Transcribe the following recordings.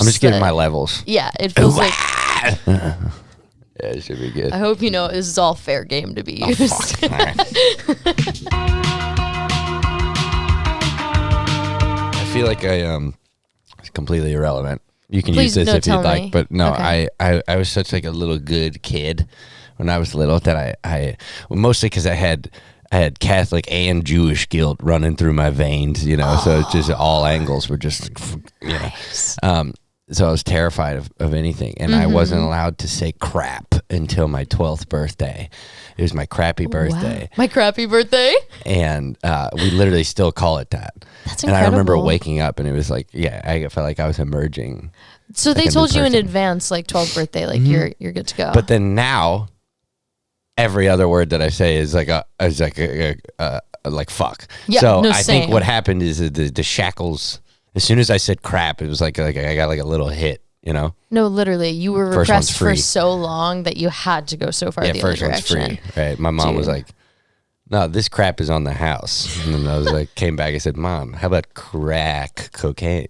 I'm just getting my levels. Yeah, it feels like. Yeah, it should be good. I hope you know this is all fair game to be used. Fuck. All right. I feel like it's completely irrelevant. You can use this if you'd like, but no, okay. I was such like a little good kid when I was little that well, mostly because I had Catholic and Jewish guilt running through my veins, so it's just all angles were just, nice. So I was terrified of anything, and I wasn't allowed to say crap until my 12th birthday. It was my crappy birthday. Wow. My crappy birthday? And we literally still call it that. That's and incredible. I remember waking up, and it was like, I felt like I was emerging. So they told you in advance, like 12th birthday, like you're good to go. But then now, every other word that I say is like like fuck. Yeah, so no, I think what happened is the shackles. As soon as I said crap, it was like I got like a little hit, No, literally, you were repressed for so long that you had to go so far the other direction. First one's free, right? My mom was like, "No, this crap is on the house," and then I was like, came back and said, "Mom, how about crack cocaine?"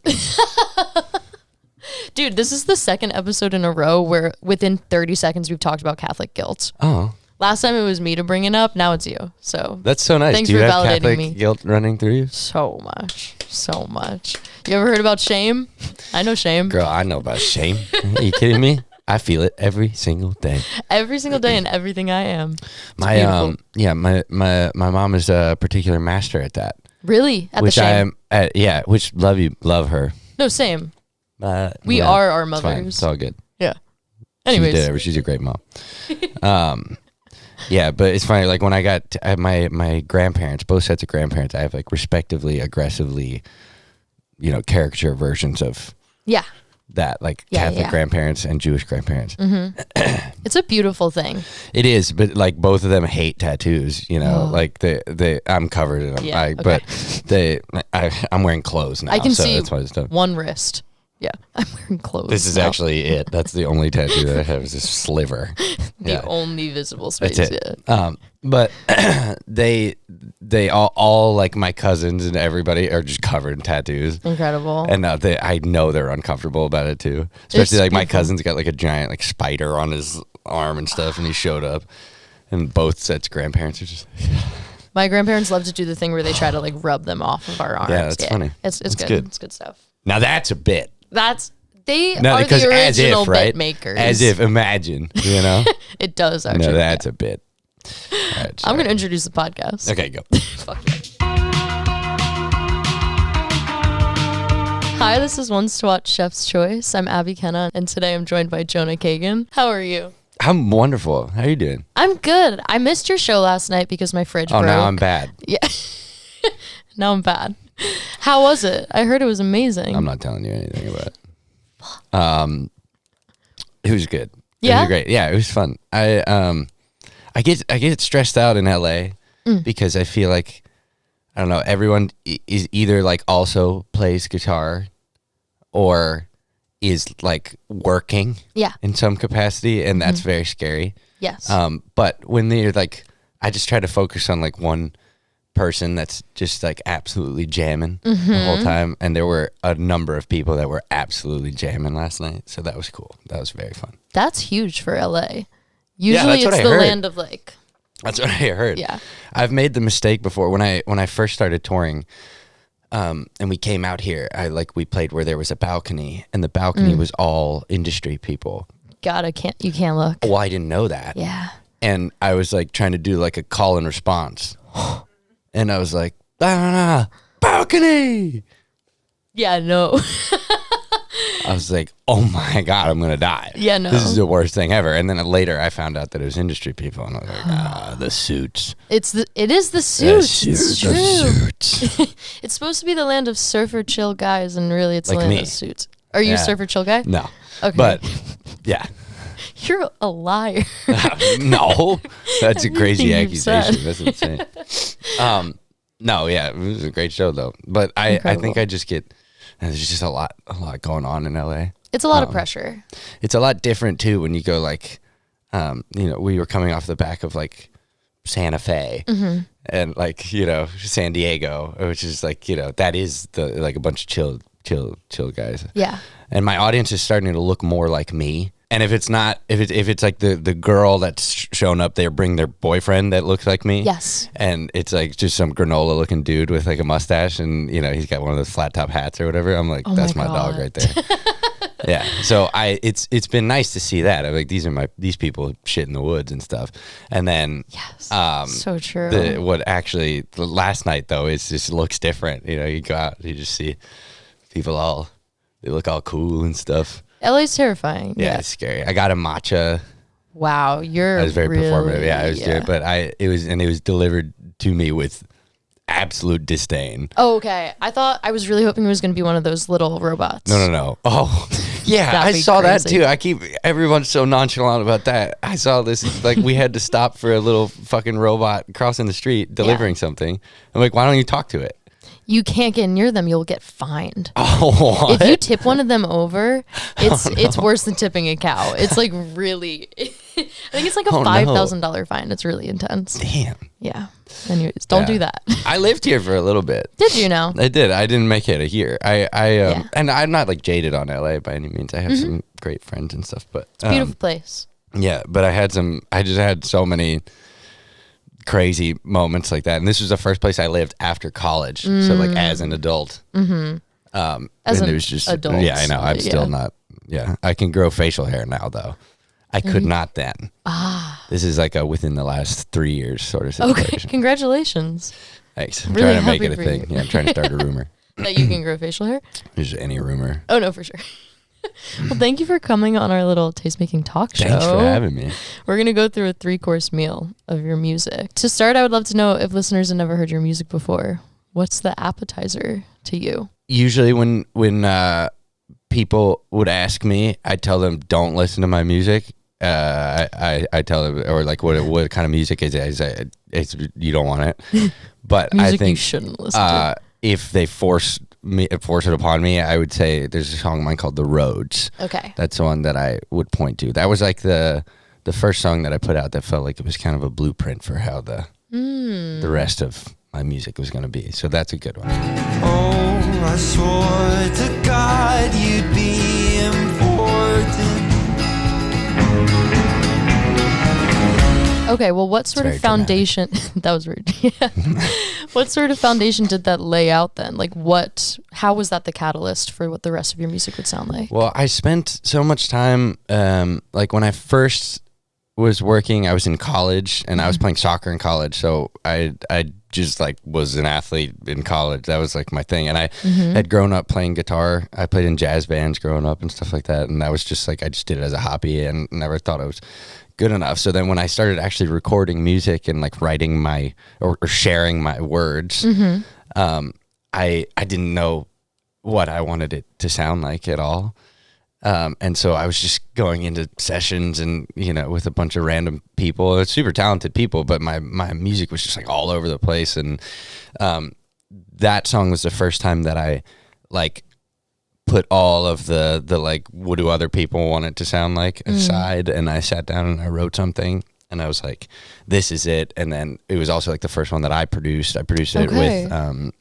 Dude, this is the second episode in a row where within 30 seconds we've talked about Catholic guilt. Oh. Last time it was me to bring it up. Now it's you. So that's so nice. Thanks Do you for have validating Catholic me. Guilt running through you? So much. You ever heard about shame? I know shame. Girl, I know about shame. Are you kidding me? I feel it every single day. Every single day in everything I am. My mom is a particular master at that. Really? At which the shame? Which love her. No, same. We are our mothers. It's all good. Yeah. Anyways, she's a great mom. Yeah, but it's funny. Like when I got my grandparents, both sets of grandparents, I have like respectively, aggressively, caricature versions of that, like Catholic grandparents and Jewish grandparents. It's a beautiful thing. It is, but like both of them hate tattoos. Like they I'm covered in them. But I'm wearing clothes now. I can so see that's why it's tough. one wrist. Yeah, I'm wearing clothes. This is actually it. That's the only tattoo that I have is this sliver. The only visible space. That's it. But they all like my cousins and everybody are just covered in tattoos. Incredible. And I know they're uncomfortable about it too. Especially like my cousin's got like a giant like spider on his arm and stuff, and he showed up, and both sets of grandparents are just. My grandparents love to do the thing where they try to like rub them off of our arms. Yeah, that's funny. It's good. It's good stuff. Now that's a bit. They are the original bit makers. As if, imagine, It does actually. No, that's a bit. Right, I'm going to introduce the podcast. Okay, go. Fuck yeah. Hi, this is Once to Watch Chef's Choice. I'm Abby Kenna, and today I'm joined by Jonah Kagen. How are you? I'm wonderful. How are you doing? I'm good. I missed your show last night because my fridge broke. Oh, now I'm bad. Yeah. Now I'm bad. How was it? I heard it was amazing. I'm not telling you anything about it. It was good. Yeah? It was great. Yeah, it was fun. I get stressed out in LA because I feel like, I don't know, everyone is either like also plays guitar or is like working in some capacity, and that's very scary. Yes. But when they're like, I just try to focus on like one person that's just like absolutely jamming the whole time, and there were a number of people that were absolutely jamming last night, so that was cool. That was very fun. That's huge for LA. Usually it's the land of like. That's what I heard. Yeah. I've made the mistake before when I first started touring, and we came out here. We played where there was a balcony, and the balcony was all industry people. God, you can't look. Well, I didn't know that. Yeah. And I was like trying to do like a call and response, and I was like, balcony. Yeah, no. I was like, oh my God, I'm going to die. Yeah, no. This is the worst thing ever. And then later I found out that it was industry people, and I was like, the suits. It is the suits. It's true. The suits. It's supposed to be the land of surfer chill guys, and really it's the land of suits. Are you a surfer chill guy? No. Okay. But, yeah. You're a liar. No. That's a crazy Everything accusation. That's insane. No, yeah, it was a great show though. But I think I just get, there's just a lot going on in LA. It's a lot of pressure. It's a lot different too when you go like, we were coming off the back of like Santa Fe and like, San Diego, which is like, that is like a bunch of chill chill guys. Yeah. And my audience is starting to look more like me. And if it's not, if it's like the girl that's shown up, they bring their boyfriend that looks like me. Yes. And it's like just some granola looking dude with like a mustache, and he's got one of those flat top hats or whatever. I'm like, that's my dog right there. Yeah. So it's been nice to see that. I'm like, these people shit in the woods and stuff. And then so true. The last night though is just looks different. You go out, you just see people they look all cool and stuff. LA's terrifying. Yeah, it's scary. I got a matcha. Wow, I was very performative. Yeah, I was doing it, but it was delivered to me with absolute disdain. Oh, okay. I was really hoping it was going to be one of those little robots. No. Oh, yeah, I saw that too. Everyone's so nonchalant about that. I saw this, like we had to stop for a little fucking robot crossing the street delivering something. I'm like, why don't you talk to it? You can't get near them. You'll get fined. Oh, what? If you tip one of them over, it's worse than tipping a cow. It's like really, I think it's like a $5,000 fine. It's really intense. Damn. Yeah. Anyways, don't do that. I lived here for a little bit. Did you know? I did. I didn't make it a year. And I'm not like jaded on LA by any means. I have some great friends and stuff, but it's a beautiful place. Yeah, but I just had so many crazy moments like that, and this was the first place I lived after college, so like as an adult. As and an it was just adult, yeah, I know. I'm still not. Yeah, I can grow facial hair now though. I could not then. This is like a within the last 3 years sort of situation. Okay, congratulations. Thanks. I'm really trying to make it a for thing. you. Yeah, I'm trying to start a rumor. That you can grow facial hair? There's any rumor. Oh no, for sure. Well, thank you for coming on our little taste-making talk show. Thanks for having me. We're going to go through a 3-course meal of your music. To start, I would love to know if listeners have never heard your music before. What's the appetizer to you? Usually when people would ask me, I tell them, don't listen to my music. I tell them, or like, what kind of music is it? It's you don't want it. But music I think you shouldn't listen to. If they force it upon me, I would say there's a song of mine called The Roads. Okay. That's the one that I would point to. That was like the first song that I put out that felt like it was kind of a blueprint for how the rest of my music was going to be. So that's a good one. Oh, I swore to God you'd be important. Okay, well, what sort of foundation... That was rude. Yeah. What sort of foundation did that lay out then? Like how was that the catalyst for what the rest of your music would sound like? Well, I spent so much time, like when I first was working, I was in college and I was playing soccer in college. So I just like was an athlete in college. That was like my thing. And I had grown up playing guitar. I played in jazz bands growing up and stuff like that. And that was just like, I just did it as a hobby and never thought I was good enough. So then when I started actually recording music and like writing or sharing my words, I didn't know what I wanted it to sound like at all. And so I was just going into sessions and, with a bunch of random people. It's super talented people, but my music was just like all over the place. And that song was the first time that I like put all of the like, what do other people want it to sound like aside? And I sat down and I wrote something and I was like, this is it. And then it was also like the first one that I produced. I produced it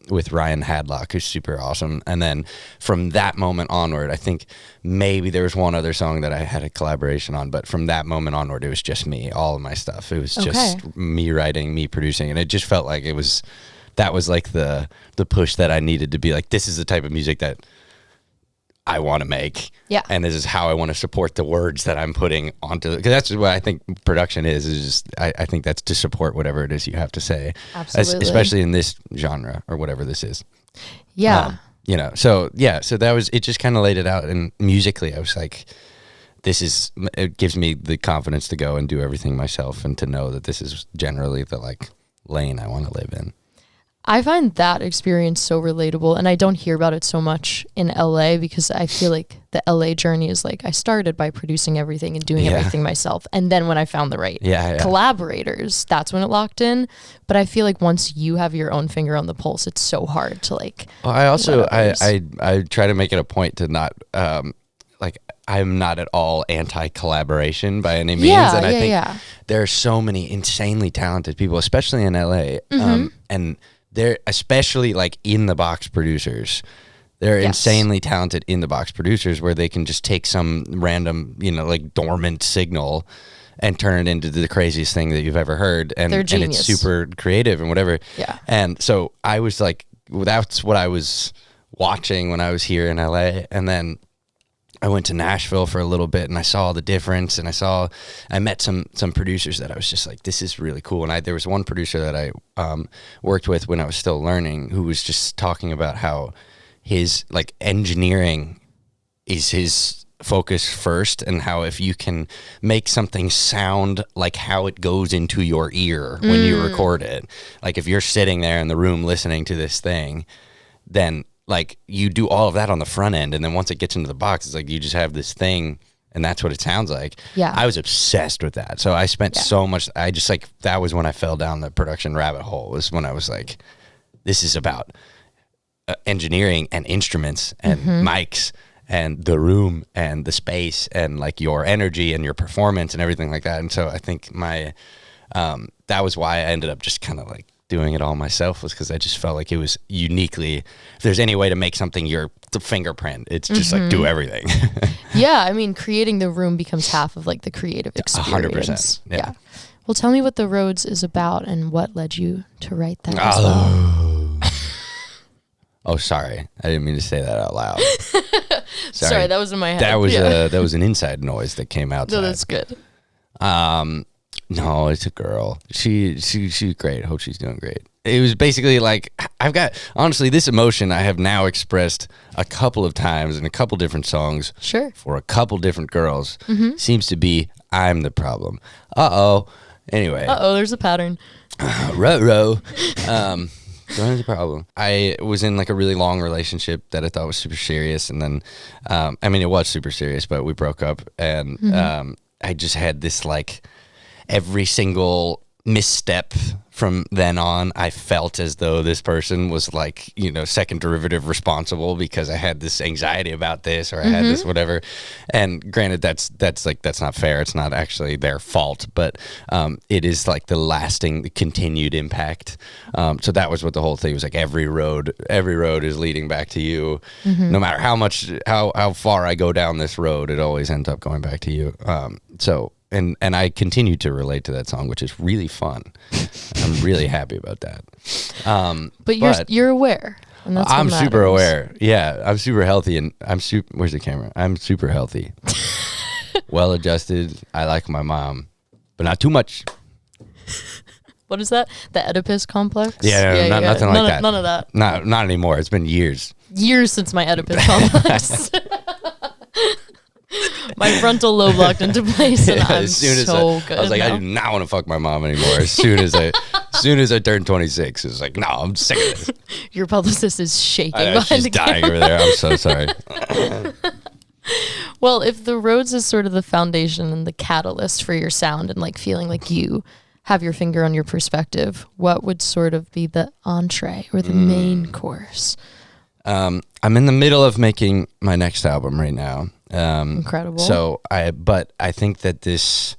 with Ryan Hadlock, who's super awesome. And then from that moment onward, I think maybe there was one other song that I had a collaboration on, but from that moment onward, it was just me, all of my stuff. It was just me writing, me producing. And it just felt like that was like the push that I needed to be like, this is the type of music that I want to make. Yeah. And this is how I want to support the words that I'm putting onto it. Because that's what I think production is just, I think that's to support whatever it is you have to say. Absolutely. Especially in this genre or whatever this is. Yeah. So that was, it just kind of laid it out. And musically, I was like, it gives me the confidence to go and do everything myself and to know that this is generally the like lane I want to live in. I find that experience so relatable, and I don't hear about it so much in LA because I feel like the LA journey is like I started by producing everything and doing everything myself, and then when I found the right collaborators, that's when it locked in. But I feel like once you have your own finger on the pulse, it's so hard to like. Well, I also I try to make it a point to not like I'm not at all anti-collaboration by any means, and I think there are so many insanely talented people, especially in LA, and they're especially like in the box producers. They're insanely talented in the box producers where they can just take some random, like dormant signal and turn it into the craziest thing that you've ever heard. And it's super creative and whatever. Yeah. And so I was like, that's what I was watching when I was here in LA. And then I went to Nashville for a little bit and I saw the difference, and I met some producers that I was just like, this is really cool. And there was one producer that I worked with when I was still learning who was just talking about how his like engineering is his focus first, and how if you can make something sound like how it goes into your ear when you record it, like if you're sitting there in the room listening to this thing, then like you do all of that on the front end, and then once it gets into the box, it's like you just have this thing and that's what it sounds like. Yeah. I was obsessed with that. So I spent so much, I just like, that was when I fell down the production rabbit hole, was when I was like, this is about engineering and instruments and mics and the room and the space and like your energy and your performance and everything like that. And so I think my that was why I ended up just kind of like doing it all myself, was because I just felt like it was uniquely, if there's any way to make something the fingerprint, it's just like do everything. Yeah, I mean, creating the room becomes half of like the creative experience. 100%. Yeah. Well, tell me what The Roads is about and what led you to write that as well. Oh, sorry. I didn't mean to say that out loud. Sorry, that was in my head. That was an inside noise that came outside. No, that's good. No, it's a girl. She's great. Hope she's doing great. It was basically like, honestly, this emotion I have now expressed a couple of times in a couple different songs. Sure. For a couple different girls. Seems to be, I'm the problem. Anyway. There's a pattern. Row. That's the problem. I was in like a really long relationship that I thought was super serious, and then, it was super serious, but we broke up, and I just had this like, every single misstep from then on, I felt as though this person was like, second derivative responsible, because I had this anxiety about this, or I had this whatever. And granted, that's not fair. It's not actually their fault, but it is like the lasting, continued impact. So that was what the whole thing was like. Every road is leading back to you. No matter how far I go down this road, it always ends up going back to you. And I continue to relate to that song, which is really fun. I'm really happy about that. But you're aware. And that's I'm super aware. Yeah, I'm super healthy, and where's the camera? I'm super healthy. Well adjusted. I like my mom, but not too much. What is that? The Oedipus complex? Yeah, nothing like that. None of that. Not anymore. It's been years. Years since my Oedipus complex. My frontal lobe locked into place, and I'm so good. I was like, now. I do not want to fuck my mom anymore. As soon as I turned 26, it was like, no, I'm sick of this. Your publicist is shaking behind she's the dying camera. over there. I'm so sorry. Well, if The Roads is sort of the foundation and the catalyst for your sound, and like feeling like you have your finger on your perspective, what would sort of be the entree or the main course? I'm in the middle of making my next album right now. Incredible. So I think that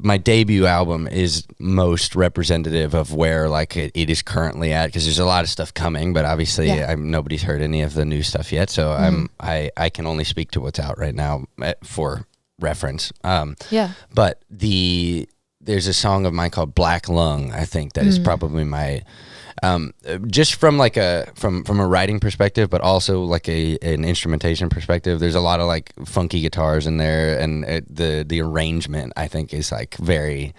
my debut album is most representative of where like it is currently at, because there's a lot of stuff coming, but obviously nobody's heard any of the new stuff yet. So I can only speak to what's out right now for reference. But there's a song of mine called Black Lung, I think, that is probably my just from like from a writing perspective, but also like an instrumentation perspective. There's a lot of like funky guitars in there, and the arrangement I think is like very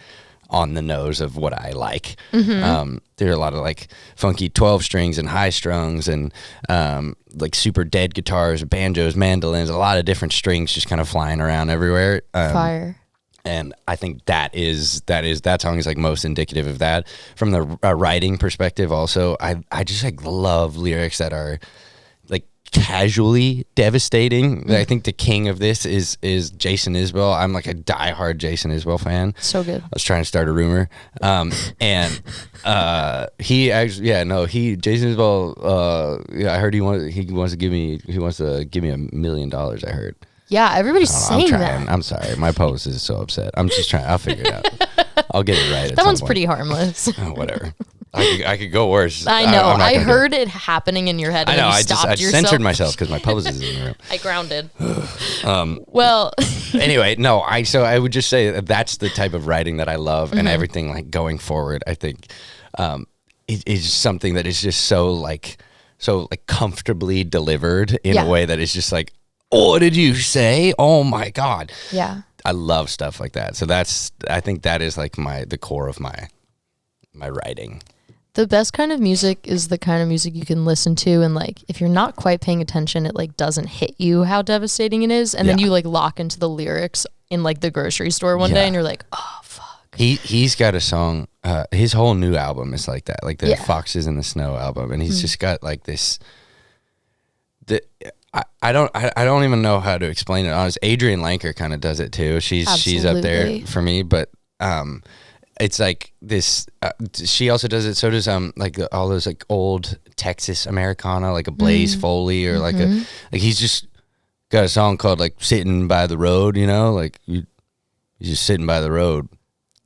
on the nose of what I like. There are a lot of like funky 12 strings and high strungs, and like super dead guitars, banjos, mandolins, a lot of different strings just kind of flying around everywhere. Fire. And I think that song is like most indicative of that. From the writing perspective also, I just like love lyrics that are like casually devastating. I think the king of this is Jason Isbell. I'm like a diehard Jason Isbell fan. So good. I was trying to start a rumor. And he actually, Jason Isbell, I heard he wants to give me $1 million, I heard. Yeah, everybody's saying that. that. I'm sorry. My post is so upset. I'm just trying. I'll figure it out. I'll get it right. That one's pretty harmless. Oh, whatever. I could go worse. I know. I heard it happening in your head. And I know. I censored myself because my publicist is in the room. I grounded. Well. Anyway, no. So I would just say that's the type of writing that I love, and everything like going forward. I think it is something that is just so comfortably delivered in a way that is just like, oh, what did you say? Oh my God. Yeah. I love stuff like that. So I think that is like the core of my writing. The best kind of music is the kind of music you can listen to, and like if you're not quite paying attention, it like doesn't hit you how devastating it is, and then you like lock into the lyrics in like the grocery store one day, and you're like, oh fuck. He's got a song. His whole new album is like that, like the Foxes in the Snow album, and he's just got like this. I don't even know how to explain it. Honest, Adrienne Lenker kind of does it too. She's up there for me, but it's like this. She also does it. So does like all those like old Texas Americana, like a Blaze Foley, or like he's just got a song called like "Sitting by the Road." You know, like you're just sitting by the road.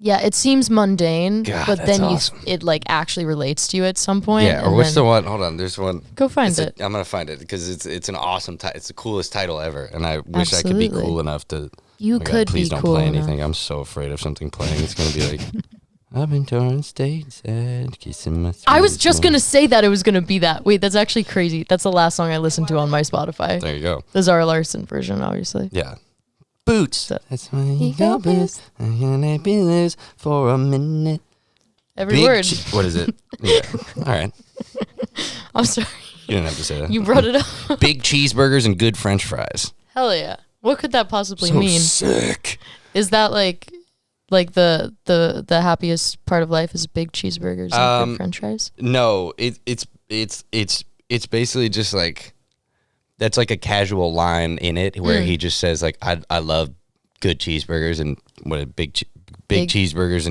Yeah, it seems mundane, God, but then awesome. it like actually relates to you at some point. Yeah, or what's the one? Hold on, there's one. Go find it. I'm gonna find it because it's an awesome title. It's the coolest title ever, and I wish I could be cool enough to. You could please be don't cool play anything. enough. I'm so afraid of something playing. It's gonna be like, I've been torn states and kissing my. I was just gonna say that it was gonna be that. Wait, that's actually crazy. That's the last song I listened to on my Spotify. There you go. The Zara Larsson version, obviously. Yeah. Boots. That's why you go boots. I'm gonna be loose for a minute. Every word. What is it? Yeah. All right. I'm sorry. You didn't have to say that. You brought it up. Big cheeseburgers and good French fries. Hell yeah. What could that possibly mean? Sick. Is that like the happiest part of life is big cheeseburgers and good French fries? No, it's basically just like. That's like a casual line in it where he just says like I love good cheeseburgers and big cheeseburgers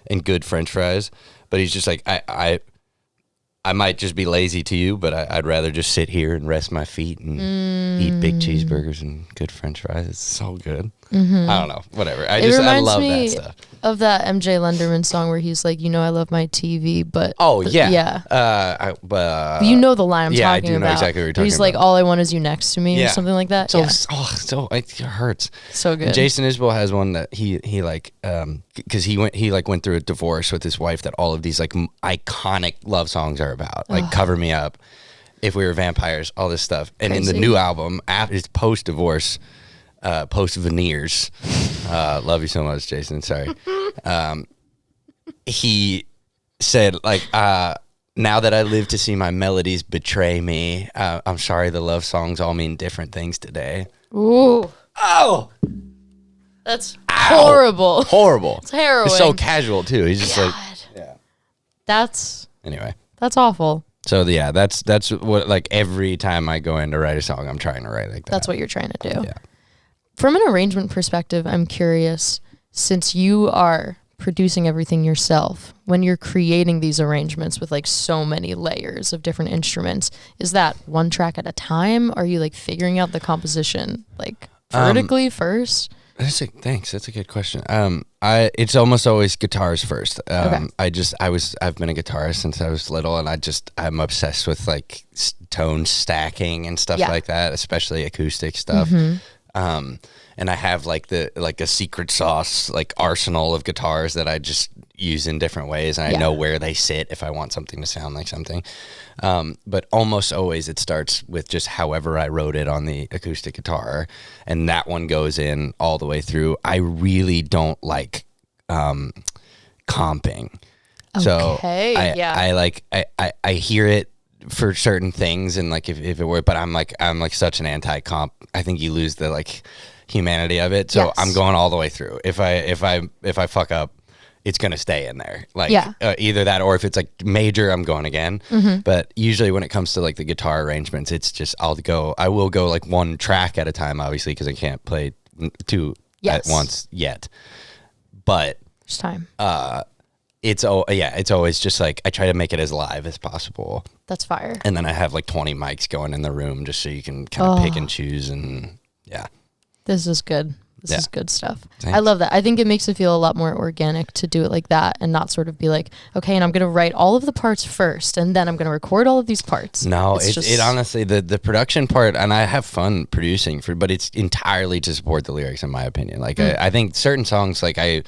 and good French fries, but he's just like I might just be lazy to you, but I'd rather just sit here and rest my feet and eat big cheeseburgers and good French fries. It's so good. I don't know, whatever. I love that stuff. Of that MJ Lenderman song where he's like, I love my TV, but yeah. You know the line I'm talking about. Yeah, I do know exactly what you're talking about. He's like, all I want is you next to me, or something like that. It hurts. So good. Jason Isbell has one that he like because he went through a divorce with his wife that all of these like iconic love songs are about, like Cover Me Up, If We Were Vampires, all this stuff. And in the new album, it's post divorce. Post veneers. Love you so much, Jason. Sorry. He said, like, now that I live to see my melodies betray me, I'm sorry the love songs all mean different things today. Ooh. Oh! That's horrible. Horrible. It's harrowing. It's so casual, too. He's just like, Anyway. That's awful. So, yeah, that's what, like, every time I go in to write a song, I'm trying to write like that. That's what you're trying to do. Yeah. From an arrangement perspective, I'm curious, since you are producing everything yourself, when you're creating these arrangements with like so many layers of different instruments, is that one track at a time? Are you like figuring out the composition like vertically first? Thanks. That's a good question. It's almost always guitars first. I've been a guitarist since I was little, and I'm obsessed with like tone stacking and stuff like that, especially acoustic stuff. And I have like a secret sauce, like arsenal of guitars that I just use in different ways. And I know where they sit if I want something to sound like something. But almost always it starts with just however I wrote it on the acoustic guitar. And that one goes in all the way through. I really don't like comping. Okay. So I hear it for certain things, and like if it were, but I'm like such an anti-comp. I think you lose the like humanity of it. So I'm going all the way through. If I fuck up, it's gonna stay in there. Like either that, or if it's like major, I'm going again. But usually when it comes to like the guitar arrangements, it's just I will go like one track at a time, obviously, because I can't play two at once yet. But there's time. It's always just like I try to make it as live as possible. That's fire. And then I have like 20 mics going in the room just so you can kind of pick and choose, and yeah. This is good. This is good stuff. Thanks. I love that. I think it makes it feel a lot more organic to do it like that and not sort of be like, okay, and I'm going to write all of the parts first and then I'm going to record all of these parts. No, it honestly, the production part, and I have fun producing but it's entirely to support the lyrics in my opinion. Like I think certain songs, like I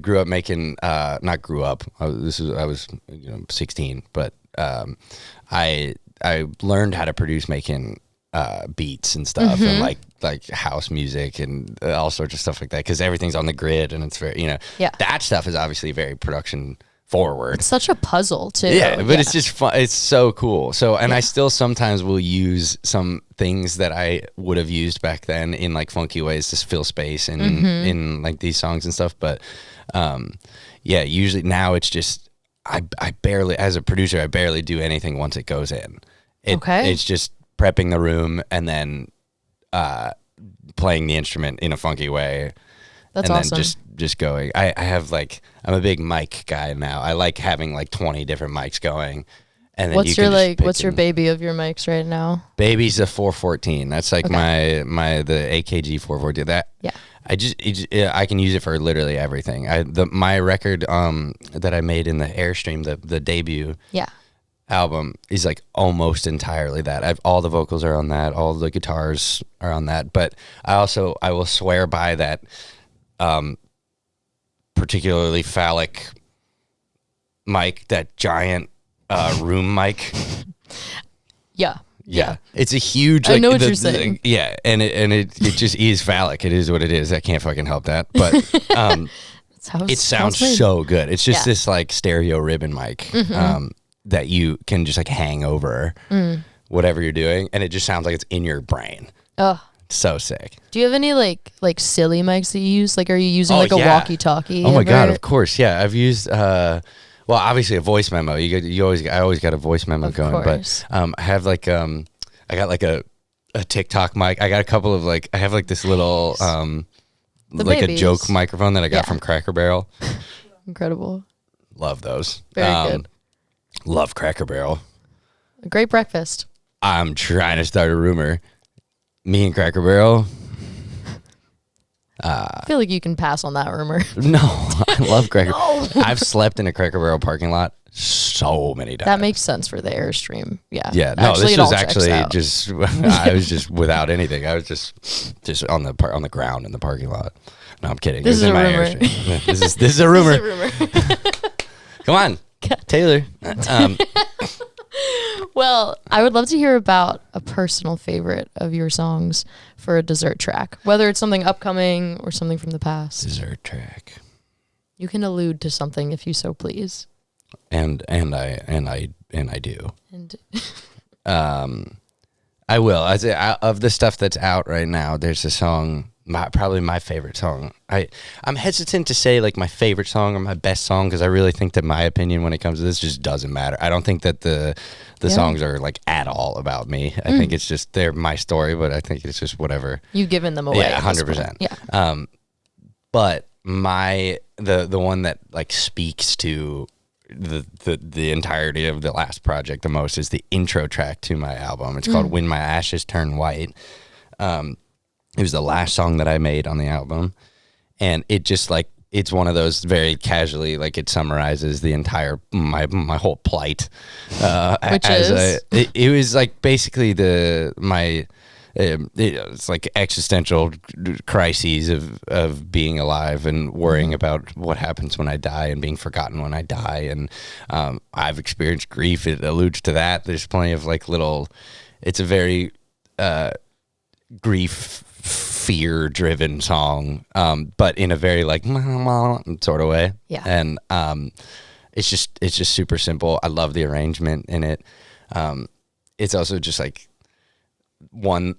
grew up making, not grew up, I was 16, but I learned how to produce making beats and stuff and like house music and all sorts of stuff like that because everything's on the grid and it's very that stuff is obviously very production forward. It's such a puzzle too. But it's just fun. It's so cool. So and I still sometimes will use some things that I would have used back then in like funky ways to fill space in like these songs and stuff, but usually now it's just I barely, as a producer, I barely do anything once it goes in. It's just prepping the room and then playing the instrument in a funky way. That's and awesome. Then just going. I have like, I'm a big mic guy now. I like having like 20 different mics going. And then what's your baby of your mics right now? Baby's a 414. That's like the AKG 414. I can use it for literally everything. My record that I made in the Airstream, the debut album, is like almost entirely that. All the vocals are on that, all the guitars are on that. But I will swear by that particularly phallic mic, that giant room mic. Yeah. It's a huge, like, I know what you're saying. And it just is phallic. It is what it is. I can't fucking help that. But it sounds so good. It's just this like stereo ribbon mic that you can just like hang over whatever you're doing, and it just sounds like it's in your brain. Oh, so sick. Do you have any like silly mics that you use? Like, are you using a walkie-talkie? Oh my god, of course. Yeah, I've used well, obviously a voice memo. I always got a voice memo going, but I have like I got like a TikTok mic. I got a couple of like, I have like this little like a joke microphone that I got from Cracker Barrel. Incredible. Love those. Very good. Love Cracker Barrel. A great breakfast. I'm trying to start a rumor. Me and Cracker Barrel. I feel like you can pass on that rumor. No, I love Cracker Barrel. I've slept in a Cracker Barrel parking lot so many times. That makes sense for the Airstream. Yeah. Yeah. No, this was actually just, I was just without anything. I was just on the ground in the parking lot. No, I'm kidding. This is a my rumor. Airstream. This is a rumor. Come on, Taylor. Well, I would love to hear about a personal favorite of your songs for a dessert track, whether it's something upcoming or something from the past. Dessert track. You can allude to something if you so please. And I do. And I will. Of the stuff that's out right now, there's a song, probably my favorite song. I'm hesitant to say like my favorite song or my best song because I really think that my opinion when it comes to this just doesn't matter. I don't think that the songs are like at all about me. I think it's just they're my story, but I think it's just whatever. You've given them away. Yeah, 100%. Yeah. But the one that like speaks to the entirety of the last project the most is the intro track to my album. It's called When My Ashes Turn White. It was the last song that I made on the album, and it just like, it's one of those very casually, like it summarizes the entire, my whole plight. Which is? It was like basically it's like existential crises of being alive and worrying about what happens when I die and being forgotten when I die. And I've experienced grief. It alludes to that. There's plenty of like it's a very grief, fear driven song, but in a very like sort of way. Yeah. And it's just super simple. I love the arrangement in it. It's also just like one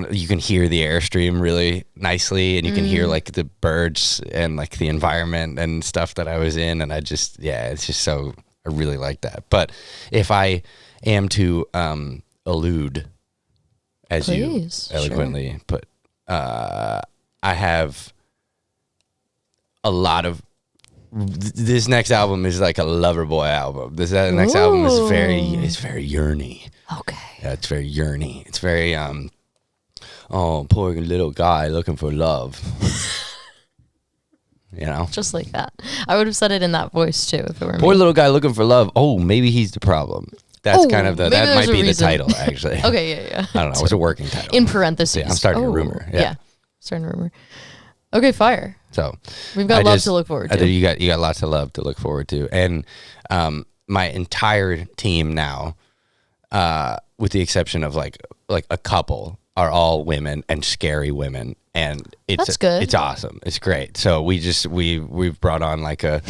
you can hear the Airstream really nicely, and you can hear like the birds and like the environment and stuff that I was in, and it's just so, I really like that. But if I am to allude, as Please, you eloquently put, I have a lot of, this next album is like a Loverboy album. This next album is very yearny. Okay. Yeah, it's very yearny. It's very oh, poor little guy looking for love. You know? Just like that. I would have said it in that voice too if it were Poor me. little guy looking for love. Oh, maybe he's the problem. That's kind of that might be the title, actually. Okay, yeah. I don't know. It's a working title. In parentheses. Yeah, I'm starting a rumor. Yeah. Starting a rumor. Okay, fire. So we've got love to look forward to. You got lots of love to look forward to. And my entire team now, with the exception of like a couple, are all women and scary women. And that's good. It's awesome. It's great. So we've brought on like a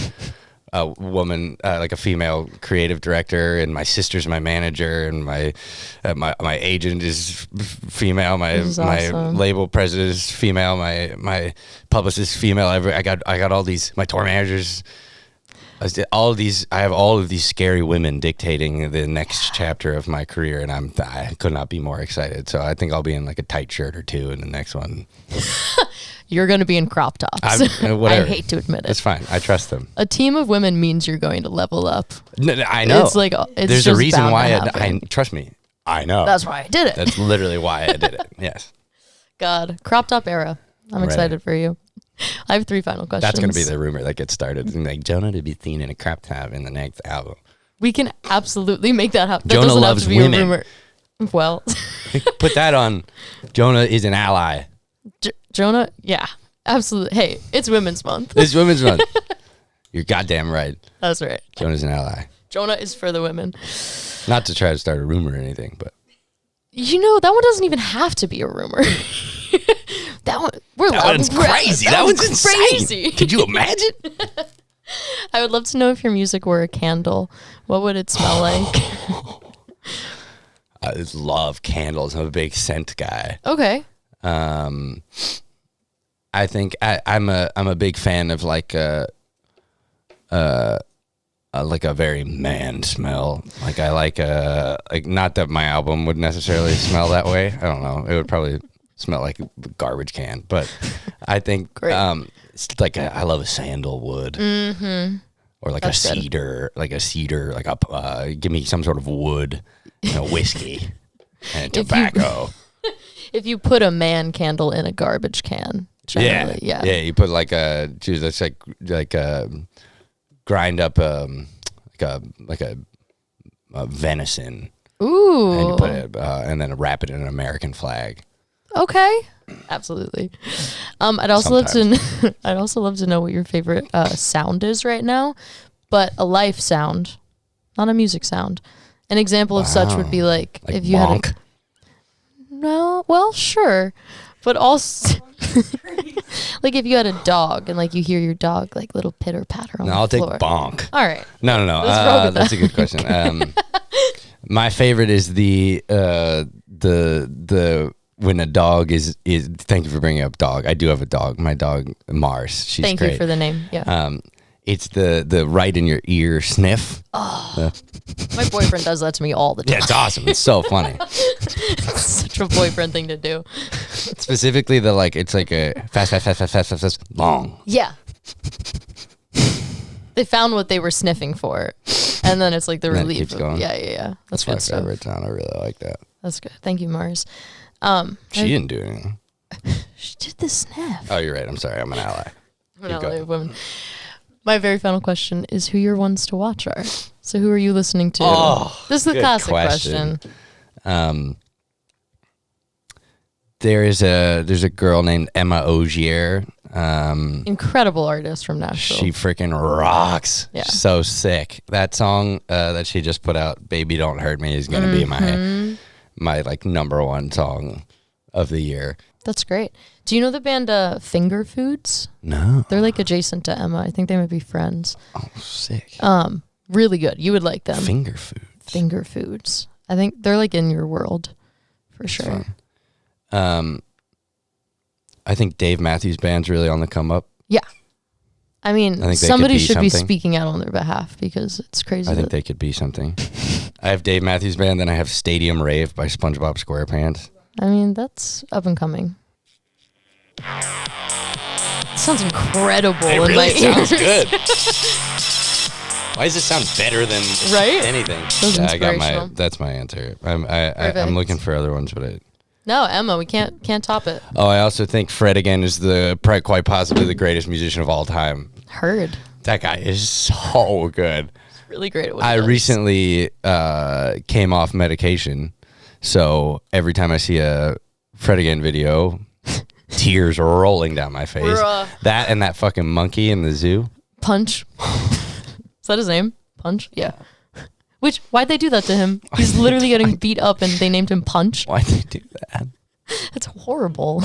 woman, like a female creative director, and my sister's my manager, and my agent is female. My awesome. label president is female. My publicist is female. I got all these. My tour managers. I have all of these scary women dictating the next chapter of my career, and I could not be more excited. So I think I'll be in like a tight shirt or two in the next one. You're going to be in crop tops. I hate to admit it. It's fine. I trust them. A team of women means you're going to level up. No, I know. There's a reason why I trust me. I know. That's why I did it. That's literally why I did it. Yes. God, crop top era. I'm excited for you. I have 3 final questions. That's going to be the rumor that gets started. Like Jonah to be seen in a crop top in the next album. We can absolutely make that happen. Jonah loves women. A rumor. Well, put that on. Jonah is an ally. Jonah, yeah, absolutely. Hey, it's Women's Month. It's Women's Month. You're goddamn right. That's right. Jonah's an ally. Jonah is for the women. Not to try to start a rumor or anything, but that one doesn't even have to be a rumor. That one's crazy. That one's insane. Could you imagine? I would love to know if your music were a candle. What would it smell like? I love candles. I'm a big scent guy. Okay. I think I'm a big fan of like a very man smell. Like I like not that my album would necessarily smell that way. I don't know. It would probably smell like a garbage can, but I think it's like I love a sandalwood, or like that's a cedar, give me some sort of wood, whiskey and tobacco. If you put a man candle in a garbage can, generally, yeah, you put like that's like grind up like a venison. Ooh, and you put it and then wrap it in an American flag. Okay, absolutely. I'd also love to know what your favorite sound is right now, but a life sound, not a music sound. An example of such would be like if you bonk. had well, sure, but also like if you had a dog and like you hear your dog like little pitter patter on the floor. I'll take bonk. All right. No. That's a good question. My favorite is the when a dog is. Thank you for bringing up dog. I do have a dog. My dog Mars. She's great. Thank you for the name. Yeah. It's the right in your ear sniff. Oh, my boyfriend does that to me all the time. Yeah, it's awesome. It's so funny. It's such a boyfriend thing to do. Specifically, it's like a fast, long. Yeah. They found what they were sniffing for, and then it's like the relief. Keeps going. Yeah. That's my favorite sound. I really like that. That's good. Thank you, Mars. She didn't do anything. She did the sniff. Oh, you're right. I'm sorry. I'm an ally. I'm an ally of women. My very final question is who your ones to watch are. So who are you listening to? Oh, this is the classic question. There's a girl named Emma Ogier. Incredible artist from Nashville. She freaking rocks. Yeah. She's so sick. That song that she just put out, "Baby Don't Hurt Me," is gonna be my like #1 song of the year. That's great. Do you know the band Finger Foods? No. They're like adjacent to Emma. I think they might be friends. Oh, sick. Really good. You would like them. Finger Foods. Finger Foods. I think they're like in your world for sure. Fun. I think Dave Matthews Band's really on the come up. Yeah. I mean, somebody should be speaking out on their behalf because it's crazy. I think they could be something. I have Dave Matthews Band, then I have Stadium Rave by SpongeBob SquarePants. I mean, that's up and coming. It sounds incredible. It really sounds good. Why does it sound better than anything? Yeah, that's my answer. I'm looking for other ones, but No, Emma, we can't top it. Oh, I also think Fred again is quite possibly the greatest musician of all time. Heard. That guy is so good. He's really great at what I he does. recently came off medication, so every time I see a Fred again video, tears are rolling down my face. That and that fucking monkey in the zoo. Punch. Is that his name? Punch? Yeah. Why'd they do that to him? He's literally getting beat up and they named him Punch. Why'd they do that? That's horrible.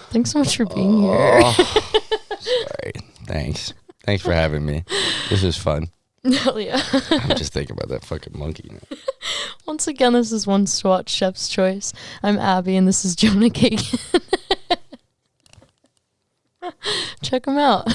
Thanks so much for being here. Sorry. Thanks for having me. This is fun. Hell yeah. I'm just thinking about that fucking monkey now. Once again, this is One Swat Chef's Choice. I'm Abby and this is Jonah Kagen. Check him out.